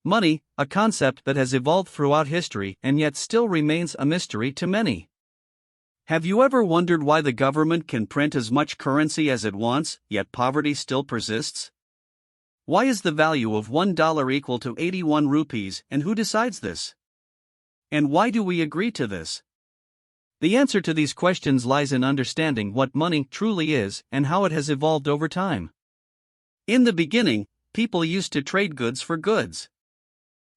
Money, a concept that has evolved throughout history and yet still remains a mystery to many. Have you ever wondered why the government can print as much currency as it wants, yet poverty still persists? Why is the value of $1 equal to 81 rupees, and who decides this? And why do we agree to this? The answer to these questions lies in understanding what money truly is and how it has evolved over time. In the beginning, people used to trade goods for goods.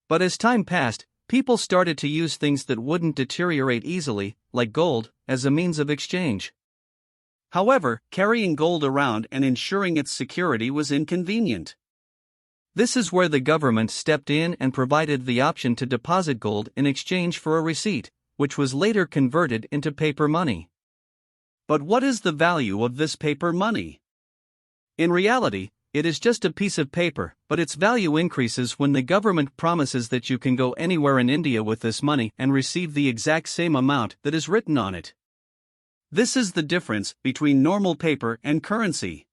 But as time passed, people started to use things that wouldn't deteriorate easily, like gold, as a means of exchange. However, carrying gold around and ensuring its security was inconvenient. This is where the government stepped in and provided the option to deposit gold in exchange for a receipt, which was later converted into paper money. But what is the value of this paper money? In reality, it is just a piece of paper, but its value increases when the government promises that you can go anywhere in India with this money and receive the exact same amount that is written on it. This is the difference between normal paper and currency.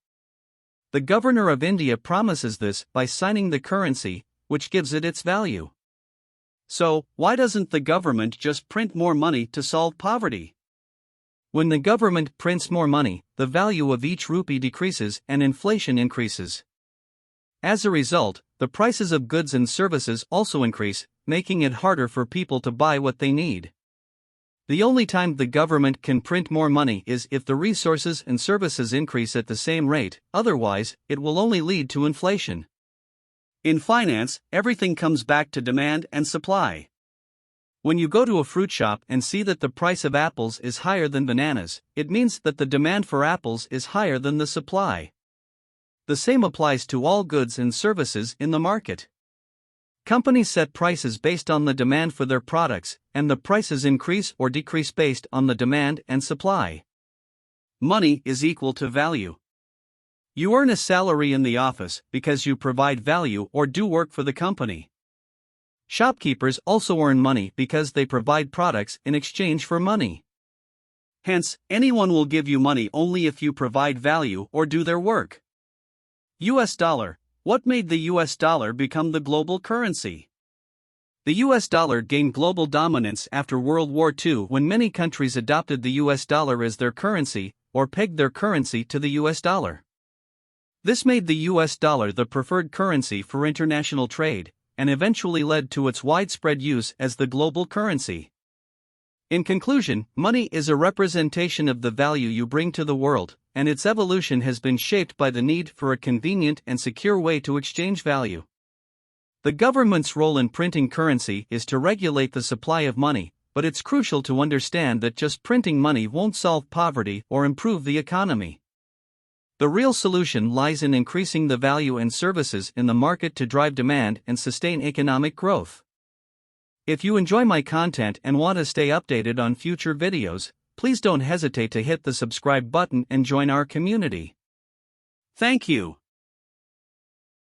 The governor of India promises this by signing the currency, which gives it its value. So, why doesn't the government just print more money to solve poverty? When the government prints more money, the value of each rupee decreases and inflation increases. As a result, the prices of goods and services also increase, making it harder for people to buy what they need. The only time the government can print more money is if the resources and services increase at the same rate, otherwise, it will only lead to inflation. In finance, everything comes back to demand and supply. When you go to a fruit shop and see that the price of apples is higher than bananas, it means that the demand for apples is higher than the supply. The same applies to all goods and services in the market. Companies set prices based on the demand for their products, and the prices increase or decrease based on the demand and supply. Money is equal to value. You earn a salary in the office because you provide value or do work for the company. Shopkeepers also earn money because they provide products in exchange for money. Hence, anyone will give you money only if you provide value or do their work. US dollar. What made the US dollar become the global currency? The US dollar gained global dominance after World War II when many countries adopted the US dollar as their currency, or pegged their currency to the US dollar. This made the US dollar the preferred currency for international trade, and eventually led to its widespread use as the global currency. In conclusion, money is a representation of the value you bring to the world, and its evolution has been shaped by the need for a convenient and secure way to exchange value. The government's role in printing currency is to regulate the supply of money, but it's crucial to understand that just printing money won't solve poverty or improve the economy. The real solution lies in increasing the value and services in the market to drive demand and sustain economic growth. If you enjoy my content and want to stay updated on future videos, please don't hesitate to hit the subscribe button and join our community. Thank you.